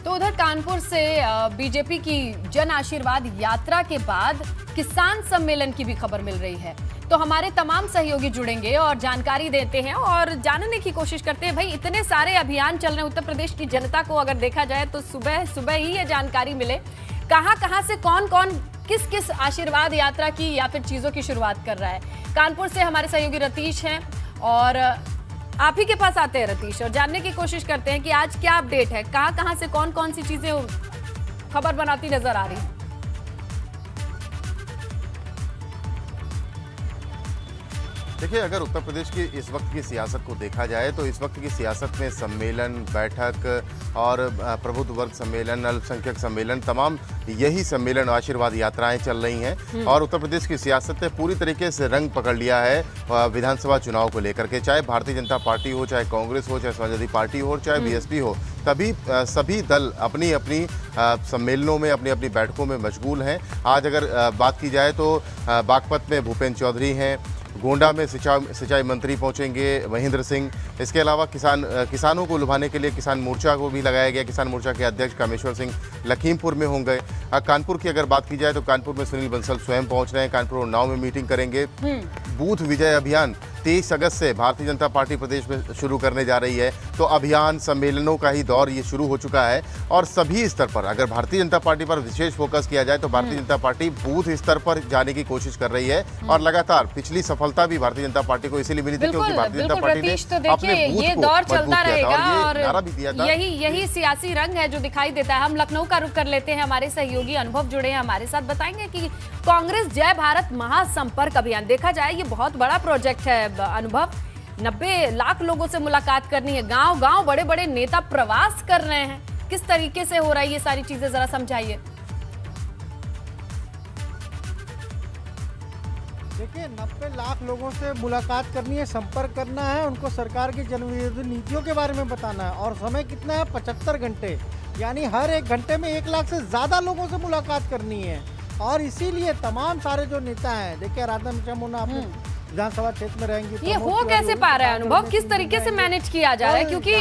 तो उधर कानपुर से बीजेपी की जन आशीर्वाद यात्रा के बाद किसान सम्मेलन की भी खबर मिल रही है। तो हमारे तमाम सहयोगी जुड़ेंगे और जानकारी देते हैं और जानने की कोशिश करते हैं। भाई इतने सारे अभियान चल रहे हैं, उत्तर प्रदेश की जनता को अगर देखा जाए तो सुबह सुबह ही ये जानकारी मिले कहां से कौन कौन किस किस आशीर्वाद यात्रा की या फिर चीजों की शुरुआत कर रहा है। कानपुर से हमारे सहयोगी रतीश हैं और आप ही के पास आते हैं रतीश, और जानने की कोशिश करते हैं कि आज क्या अपडेट है, कहां से कौन कौन सी चीजें खबर बनाती नजर आ रही है। देखिए, अगर उत्तर प्रदेश की इस वक्त की सियासत को देखा जाए तो इस वक्त की सियासत में सम्मेलन, बैठक और प्रबुद्ध वर्ग सम्मेलन, अल्पसंख्यक सम्मेलन, तमाम यही सम्मेलन आशीर्वाद यात्राएं चल रही हैं। और उत्तर प्रदेश की सियासत ने पूरी तरीके से रंग पकड़ लिया है विधानसभा चुनाव को लेकर के। चाहे भारतीय जनता पार्टी हो, चाहे कांग्रेस हो, चाहे समाजवादी पार्टी हो, चाहे बीएसपी हो, सभी दल अपनी अपनी सम्मेलनों में, अपनी अपनी बैठकों में मशगूल हैं। आज अगर बात की जाए तो बागपत में भूपेंद्र चौधरी हैं, गोंडा में सिंचाई मंत्री पहुंचेंगे महेंद्र सिंह। इसके अलावा किसानों को लुभाने के लिए किसान मोर्चा को भी लगाया गया। किसान मोर्चा के अध्यक्ष कामेश्वर सिंह लखीमपुर में होंगे। कानपुर की अगर बात की जाए तो कानपुर में सुनील बंसल स्वयं पहुंच रहे हैं, कानपुर और उन्नाव में मीटिंग करेंगे। बूथ विजय अभियान 23 अगस्त से भारतीय जनता पार्टी प्रदेश में शुरू करने जा रही है। तो अभियान सम्मेलनों का ही दौर ये शुरू हो चुका है और सभी स्तर पर अगर भारतीय जनता पार्टी पर विशेष फोकस किया जाए तो भारतीय जनता पार्टी बूथ स्तर पर जाने की कोशिश कर रही है। और लगातार पिछली सफलता भी भारतीय जनता पार्टी को इसीलिए मिली थी क्योंकि भारतीय जनता पार्टी ने अपने ये दौर चलता रहेगा और नारा भी दिया था। यही सियासी रंग है जो दिखाई देता है। हम लखनऊ का रुख कर लेते हैं, हमारे सहयोगी अनुभव जुड़े हैं हमारे साथ, बताएंगे कि कांग्रेस जय भारत महासंपर्क अभियान, देखा जाए ये बहुत बड़ा प्रोजेक्ट है अनुभव। 90 लाख लोगों से मुलाकात करनी है, गांव गांव बड़े बड़े नेता प्रवास कर रहे हैं। किस तरीके से हो रहा है ये सारी चीजें, जरा समझाइए। देखिए, 90 लाख लोगों से मुलाकात करनी है, संपर्क करना है, उनको सरकार की जनविरोधी नीतियों के बारे में बताना है। और समय कितना है? 75 घंटे, यानी हर एक घंटे में 1 लाख से ज़्यादा लोगों से मुलाकात करनी है। और इसीलिए तमाम सारे जो नेता हैं, देखिए राधा मिश्रा मुन्ना आपने विधानसभा क्षेत्र में रहेंगी, ये हो कैसे पा रहा है अनुभव, किस तरीके से मैनेज किया जा रहा है? क्योंकि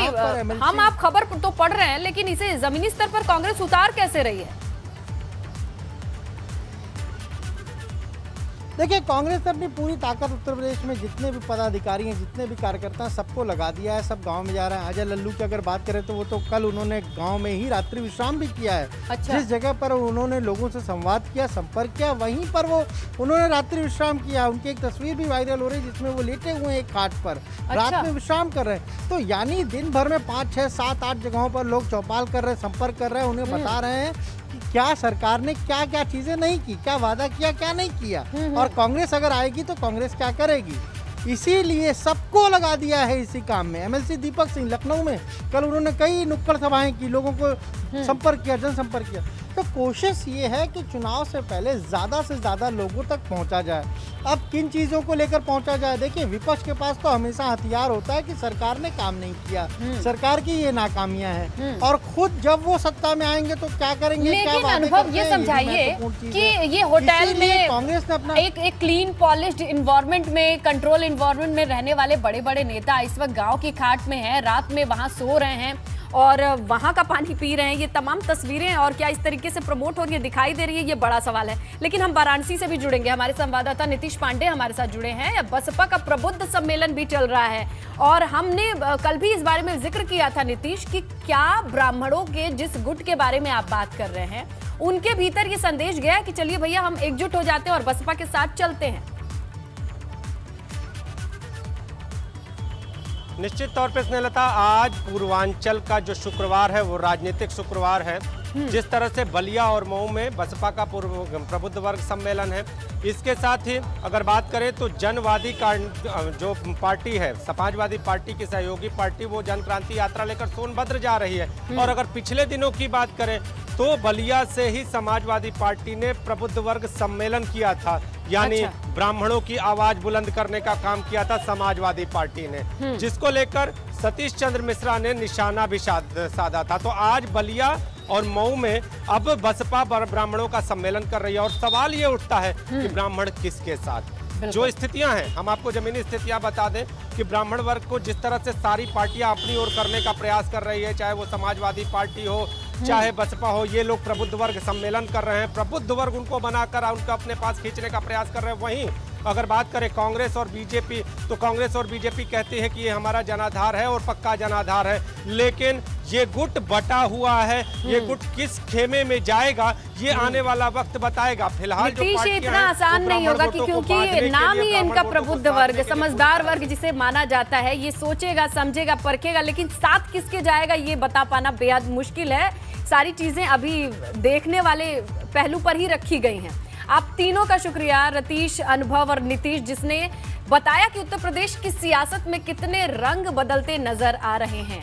हम आप खबर तो पढ़ रहे हैं लेकिन इसे जमीनी स्तर पर कांग्रेस उतार कैसे रही है? देखिए, कांग्रेस ने अपनी पूरी ताकत उत्तर प्रदेश में जितने भी पदाधिकारी हैं, जितने भी कार्यकर्ता हैं, सबको लगा दिया है। सब गांव में जा रहे हैं। अजय लल्लू की अगर बात करें तो वो तो कल उन्होंने गांव में ही रात्रि विश्राम भी किया है। अच्छा। जिस जगह पर उन्होंने लोगों से संवाद किया, संपर्क किया, वहीं पर वो उन्होंने रात्रि विश्राम किया। उनकी एक तस्वीर भी वायरल हो रही है जिसमें वो लेटे हुए हैं एक खाट पर, रात में विश्राम कर रहे हैं। तो यानी दिन भर में 5, 6, 7, 8 जगहों पर लोग चौपाल कर रहे हैं, संपर्क कर रहे हैं, उन्हें बता रहे हैं कि क्या सरकार ने क्या क्या चीजें नहीं की, क्या वादा किया, क्या नहीं किया, और कांग्रेस अगर आएगी तो कांग्रेस क्या करेगी। इसीलिए सबको लगा दिया है इसी काम में। एमएलसी दीपक सिंह लखनऊ में कल उन्होंने कई नुक्कड़ सभाएं की, लोगों को संपर्क किया, जनसंपर्क किया। तो कोशिश ये है कि चुनाव से पहले ज़्यादा से ज़्यादा लोगों तक पहुंचा जाए। अब किन चीज़ों को लेकर पहुंचा जाए? देखिए, विपक्ष के पास तो हमेशा हथियार होता है कि सरकार ने काम नहीं किया, सरकार की ये नाकामियां हैं, और खुद जब वो सत्ता में आएंगे तो क्या करेंगे, क्या वादे करते हैं। ये समझाइए कि ये होटल में कांग्रेस ने अपना एक क्लीन पॉलिश्ड इन्वायरमेंट में, कंट्रोल इन्वायरमेंट में रहने वाले बड़े बड़े नेता इस वक्त गाँव की खाट में है, रात में वहाँ सो रहे हैं और वहां का पानी पी रहे हैं। ये तमाम तस्वीरें और क्या इस तरीके से प्रमोट हो रही है, दिखाई दे रही है, ये बड़ा सवाल है। लेकिन हम वाराणसी से भी जुड़ेंगे, हमारे संवाददाता नीतीश पांडे हमारे साथ जुड़े हैं। बसपा का प्रबुद्ध सम्मेलन भी चल रहा है और हमने कल भी इस बारे में जिक्र किया था नीतीश कि क्या ब्राह्मणों के जिस गुट के बारे में आप बात कर रहे हैं उनके भीतर ये संदेश गया कि चलिए भैया हम एकजुट हो जाते हैं और बसपा के साथ चलते हैं। निश्चित तौर पे स्नेहलता, आज पूर्वांचल का जो शुक्रवार है वो राजनीतिक शुक्रवार है। जिस तरह से बलिया और मऊ में बसपा का प्रबुद्ध वर्ग सम्मेलन है, इसके साथ ही अगर बात करें तो जनवादी जो पार्टी है, समाजवादी पार्टी की सहयोगी पार्टी, वो जन क्रांति यात्रा लेकर सोनभद्र जा रही है। और अगर पिछले दिनों की बात करें तो बलिया से ही समाजवादी पार्टी ने प्रबुद्ध वर्ग सम्मेलन किया था, यानी ब्राह्मणों की आवाज बुलंद करने का काम किया था समाजवादी पार्टी ने, जिसको लेकर सतीश चंद्र मिश्रा ने निशाना भी साधा था। तो आज बलिया और मऊ में अब बसपा ब्राह्मणों का सम्मेलन कर रही है और सवाल ये उठता है कि ब्राह्मण किसके साथ। जो स्थितियां हैं, हम आपको जमीनी स्थितियां बता दें कि ब्राह्मण वर्ग को जिस तरह से सारी पार्टियां अपनी ओर करने का प्रयास कर रही है, चाहे वो समाजवादी पार्टी हो, चाहे बसपा हो, ये लोग प्रबुद्ध वर्ग सम्मेलन कर रहे हैं, प्रबुद्ध वर्ग उनको बनाकर उनका अपने पास खींचने का प्रयास कर रहे हैं। वहीं अगर बात करें कांग्रेस और बीजेपी, तो कांग्रेस और बीजेपी कहती है कि ये हमारा जनाधार है और पक्का जनाधार है, लेकिन ये गुट बटा हुआ है। ये गुट किस खेमे में जाएगा ये आने वाला वक्त बताएगा। फिलहाल जो नीतीश इतना आसान नहीं होगा क्योंकि नाम ही है इनका प्रबुद्ध वर्ग, समझदार वर्ग जिसे माना जाता है। ये सोचेगा, समझेगा, परखेगा, लेकिन साथ किसके जाएगा ये बता पाना बेहद मुश्किल है। सारी चीजें अभी देखने वाले पहलू पर ही रखी गई हैं। आप तीनों का शुक्रिया, रतीश, अनुभव और नीतीश, जिसने बताया कि उत्तर प्रदेश की सियासत में कितने रंग बदलते नजर आ रहे हैं।